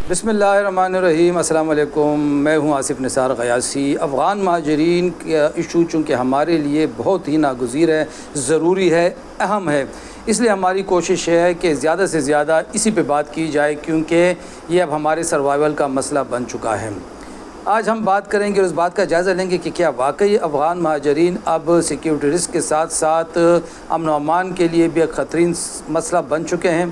بسم اللہ الرحمن الرحیم۔ السلام علیکم، میں ہوں آصف نثار غیاثی۔ افغان مہاجرین کا ایشو چونکہ ہمارے لیے بہت ہی ناگزیر ہے، ضروری ہے، اہم ہے، اس لیے ہماری کوشش ہے کہ زیادہ سے زیادہ اسی پہ بات کی جائے، کیونکہ یہ اب ہمارے سروائیول کا مسئلہ بن چکا ہے۔ آج ہم بات کریں گے اور اس بات کا جائزہ لیں گے کہ کیا واقعی افغان مہاجرین اب سیکیورٹی رسک کے ساتھ ساتھ امن و امان کے لیے بھی ایک خطرین مسئلہ بن چکے ہیں؟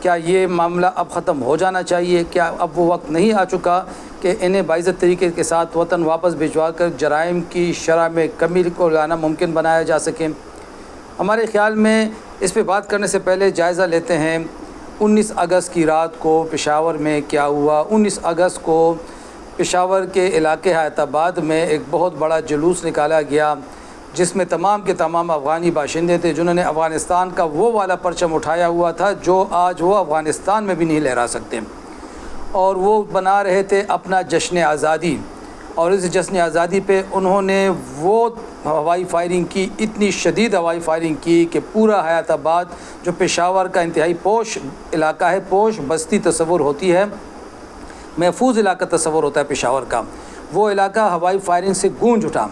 کیا یہ معاملہ اب ختم ہو جانا چاہیے؟ کیا اب وہ وقت نہیں آ چکا کہ انہیں باعزت طریقے کے ساتھ وطن واپس بھجوا کر جرائم کی شرح میں کمی کو لانا ممکن بنایا جا سکے؟ ہمارے خیال میں اس پہ بات کرنے سے پہلے جائزہ لیتے ہیں 19 اگست کی رات کو پشاور میں کیا ہوا۔ 19 اگست کو پشاور کے علاقے حیات آباد میں ایک بہت بڑا جلوس نکالا گیا، جس میں تمام کے تمام افغانی باشندے تھے جنہوں نے افغانستان کا وہ والا پرچم اٹھایا ہوا تھا جو آج وہ افغانستان میں بھی نہیں لہرا سکتے، اور وہ بنا رہے تھے اپنا جشن آزادی۔ اور اس جشن آزادی پہ انہوں نے وہ ہوائی فائرنگ کی، اتنی شدید ہوائی فائرنگ کی کہ پورا حیات آباد جو پشاور کا انتہائی پوش علاقہ ہے، پوش بستی تصور ہوتی ہے، محفوظ علاقہ تصور ہوتا ہے پشاور کا، وہ علاقہ ہوائی فائرنگ سے گونج اٹھا۔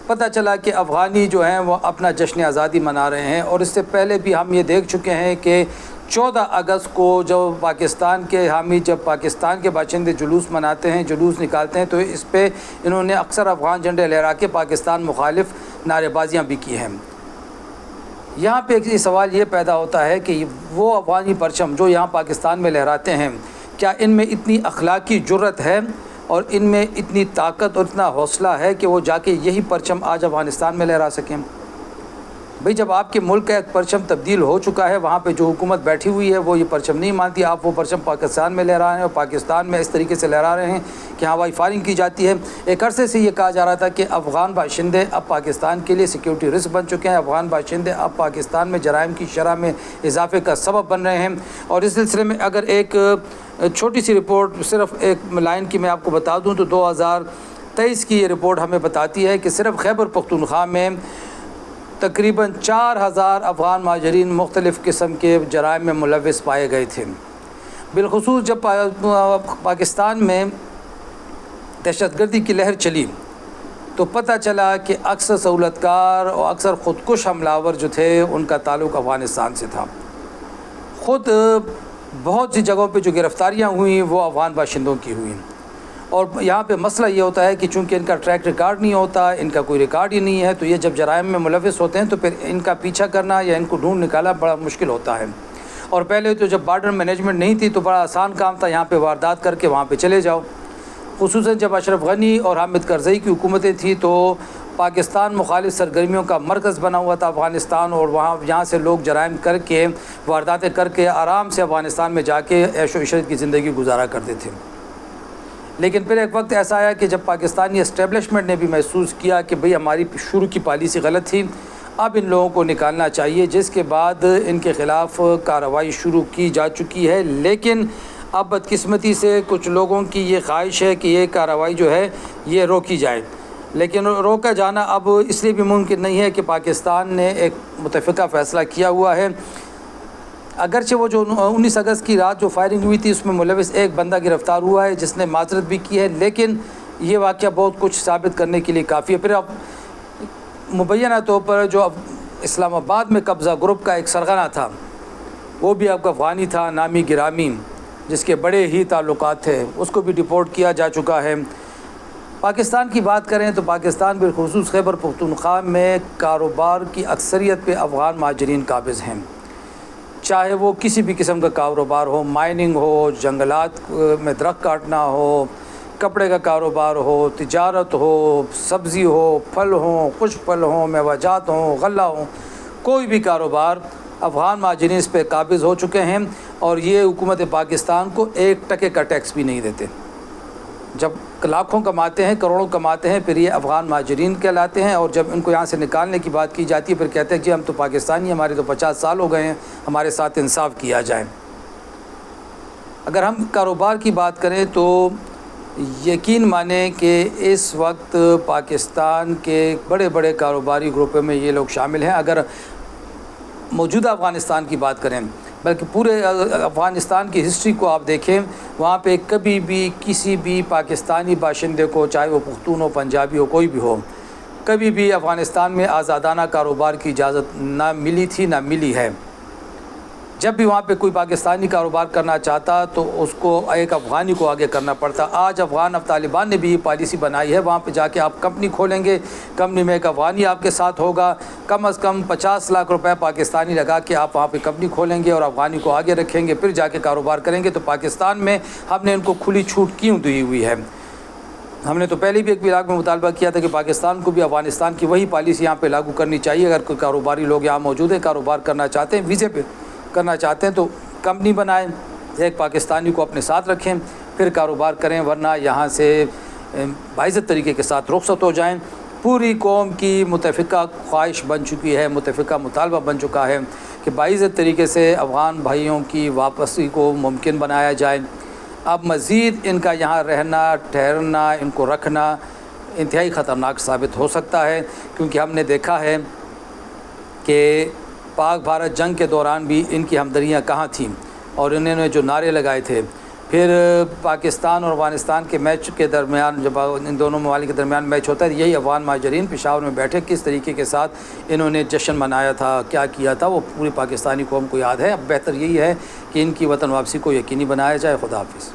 پتہ چلا کہ افغانی جو ہیں وہ اپنا جشن آزادی منا رہے ہیں، اور اس سے پہلے بھی ہم یہ دیکھ چکے ہیں کہ 14 اگست کو جب پاکستان کے حامی، جب پاکستان کے باشندے جلوس مناتے ہیں، جلوس نکالتے ہیں، تو اس پہ انہوں نے اکثر افغان جھنڈے لہرا کے پاکستان مخالف نعرے بازیاں بھی کی ہیں۔ یہاں پہ ایک سوال یہ پیدا ہوتا ہے کہ وہ افغانی پرچم جو یہاں پاکستان میں لہراتے ہیں، کیا ان میں اتنی اخلاقی جرت ہے اور ان میں اتنی طاقت اور اتنا حوصلہ ہے کہ وہ جا کے یہی پرچم آج افغانستان میں لہرا سکیں؟ بھئی جب آپ کے ملک کا ایک پرچم تبدیل ہو چکا ہے، وہاں پہ جو حکومت بیٹھی ہوئی ہے وہ یہ پرچم نہیں مانتی، آپ وہ پرچم پاکستان میں لہرا رہے ہیں اور پاکستان میں اس طریقے سے لہرا رہے ہیں کہ ہوائی فائرنگ کی جاتی ہے۔ ایک عرصے سے یہ کہا جا رہا تھا کہ افغان باشندے اب پاکستان کے لیے سیکیورٹی رسک بن چکے ہیں، افغان باشندے اب پاکستان میں جرائم کی شرح میں اضافے کا سبب بن رہے ہیں۔ اور اس سلسلے میں اگر ایک چھوٹی سی رپورٹ صرف ایک لائن کی میں آپ کو بتا دوں تو 2023 کی یہ رپورٹ ہمیں بتاتی ہے کہ صرف خیبر پختونخوا میں تقریباً 4000 افغان مہاجرین مختلف قسم کے جرائم میں ملوث پائے گئے تھے۔ بالخصوص جب پاکستان میں دہشت گردی کی لہر چلی تو پتہ چلا کہ اکثر سہولت کار اور اکثر خودکش حملہ آور جو تھے ان کا تعلق افغانستان سے تھا۔ خود بہت سی جگہوں پہ جو گرفتاریاں ہوئیں وہ افغان باشندوں کی ہوئیں، اور یہاں پہ مسئلہ یہ ہوتا ہے کہ چونکہ ان کا ٹریک ریکارڈ نہیں ہوتا، ان کا کوئی ریکارڈ ہی نہیں ہے، تو یہ جب جرائم میں ملوث ہوتے ہیں تو پھر ان کا پیچھا کرنا یا ان کو ڈھونڈ نکالنا بڑا مشکل ہوتا ہے۔ اور پہلے تو جب بارڈر مینجمنٹ نہیں تھی تو بڑا آسان کام تھا، یہاں پہ واردات کر کے وہاں پہ چلے جاؤ۔ خصوصاً جب اشرف غنی اور حامد کرزئی کی حکومتیں تھیں تو پاکستان مخالف سرگرمیوں کا مرکز بنا ہوا تھا افغانستان، اور یہاں سے لوگ جرائم کر کے وارداتیں کر کے آرام سے افغانستان میں جا کے عیش و عشرت کی زندگی گزارا کرتے تھے۔ لیکن پھر ایک وقت ایسا آیا کہ جب پاکستانی اسٹیبلشمنٹ نے بھی محسوس کیا کہ بھئی ہماری شروع کی پالیسی غلط تھی، اب ان لوگوں کو نکالنا چاہیے، جس کے بعد ان کے خلاف کارروائی شروع کی جا چکی ہے۔ لیکن اب بدقسمتی سے کچھ لوگوں کی یہ خواہش ہے کہ یہ کارروائی جو ہے یہ روکی جائے، لیکن روکا جانا اب اس لیے بھی ممکن نہیں ہے کہ پاکستان نے ایک متفقہ فیصلہ کیا ہوا ہے۔ اگرچہ وہ جو 19 اگست کی رات جو فائرنگ ہوئی تھی اس میں ملوث ایک بندہ گرفتار ہوا ہے جس نے معذرت بھی کی ہے، لیکن یہ واقعہ بہت کچھ ثابت کرنے کے لیے کافی ہے۔ پھر اب مبینہ طور پر جو اسلام آباد میں قبضہ گروپ کا ایک سرغنہ تھا وہ بھی اب افغانی تھا، نامی گرامی، جس کے بڑے ہی تعلقات تھے، اس کو بھی ڈپورٹ کیا جا چکا ہے۔ پاکستان کی بات کریں تو پاکستان بالخصوص خیبر پختونخوا میں کاروبار کی اکثریت پہ افغان مہاجرین قابض ہیں، چاہے وہ کسی بھی قسم کا کاروبار ہو، مائننگ ہو، جنگلات میں درخت کاٹنا ہو، کپڑے کا کاروبار ہو، تجارت ہو، سبزی ہو، پھل ہوں، خشک پھل ہوں، میوہ جات ہوں، غلہ ہوں، کوئی بھی کاروبار افغان مہاجرین اس پہ قابض ہو چکے ہیں، اور یہ حکومت پاکستان کو 1 ٹکے کا ٹیکس بھی نہیں دیتے۔ جب لاکھوں کماتے ہیں، کروڑوں کماتے ہیں، پھر یہ افغان مہاجرین کہلاتے ہیں، اور جب ان کو یہاں سے نکالنے کی بات کی جاتی ہے پھر کہتے ہیں کہ ہم تو پاکستانی، ہمارے تو 50 سال ہو گئے ہیں، ہمارے ساتھ انصاف کیا جائے۔ اگر ہم کاروبار کی بات کریں تو یقین مانیں کہ اس وقت پاکستان کے بڑے بڑے کاروباری گروپوں میں یہ لوگ شامل ہیں۔ اگر موجودہ افغانستان کی بات کریں بلکہ پورے افغانستان کی ہسٹری کو آپ دیکھیں، وہاں پہ کبھی بھی کسی بھی پاکستانی باشندے کو، چاہے وہ پختون ہو، پنجابی ہو، کوئی بھی ہو، کبھی بھی افغانستان میں آزادانہ کاروبار کی اجازت نہ ملی تھی، نہ ملی ہے۔ جب بھی وہاں پہ کوئی پاکستانی کاروبار کرنا چاہتا تو اس کو ایک افغانی کو آگے کرنا پڑتا۔ آج اب طالبان نے بھی یہ پالیسی بنائی ہے، وہاں پہ جا کے آپ کمپنی کھولیں گے، کمپنی میں ایک افغانی آپ کے ساتھ ہوگا، کم از کم 50 لاکھ روپے پاکستانی لگا کے آپ وہاں پہ کمپنی کھولیں گے اور افغانی کو آگے رکھیں گے، پھر جا کے کاروبار کریں گے۔ تو پاکستان میں ہم نے ان کو کھلی چھوٹ کیوں دی ہوئی ہے؟ ہم نے تو پہلے بھی ایک بلاگ میں مطالبہ کیا تھا کہ پاکستان کو بھی افغانستان کی وہی پالیسی یہاں پہ لاگو کرنی چاہیے۔ اگر کوئی کاروباری لوگ یہاں موجود ہیں، کاروبار کرنا چاہتے ہیں، ویزے پہ کرنا چاہتے ہیں، تو کمپنی بنائیں، ایک پاکستانی کو اپنے ساتھ رکھیں، پھر کاروبار کریں، ورنہ یہاں سے باعزت طریقے کے ساتھ رخصت ہو جائیں۔ پوری قوم کی متفقہ خواہش بن چکی ہے، متفقہ مطالبہ بن چکا ہے کہ باعزت طریقے سے افغان بھائیوں کی واپسی کو ممکن بنایا جائے۔ اب مزید ان کا یہاں رہنا، ٹھہرنا، ان کو رکھنا انتہائی خطرناک ثابت ہو سکتا ہے، کیونکہ ہم نے دیکھا ہے کہ پاک بھارت جنگ کے دوران بھی ان کی ہمدردیاں کہاں تھیں، اور انہوں نے جو نعرے لگائے تھے۔ پھر پاکستان اور افغانستان کے میچ کے درمیان، جب ان دونوں ممالک کے درمیان میچ ہوتا ہے، یہی افغان مہاجرین پشاور میں بیٹھے کس طریقے کے ساتھ انہوں نے جشن منایا تھا، کیا کیا تھا، وہ پوری پاکستانی قوم کو یاد ہے۔ اب بہتر یہی ہے کہ ان کی وطن واپسی کو یقینی بنایا جائے۔ خدا حافظ۔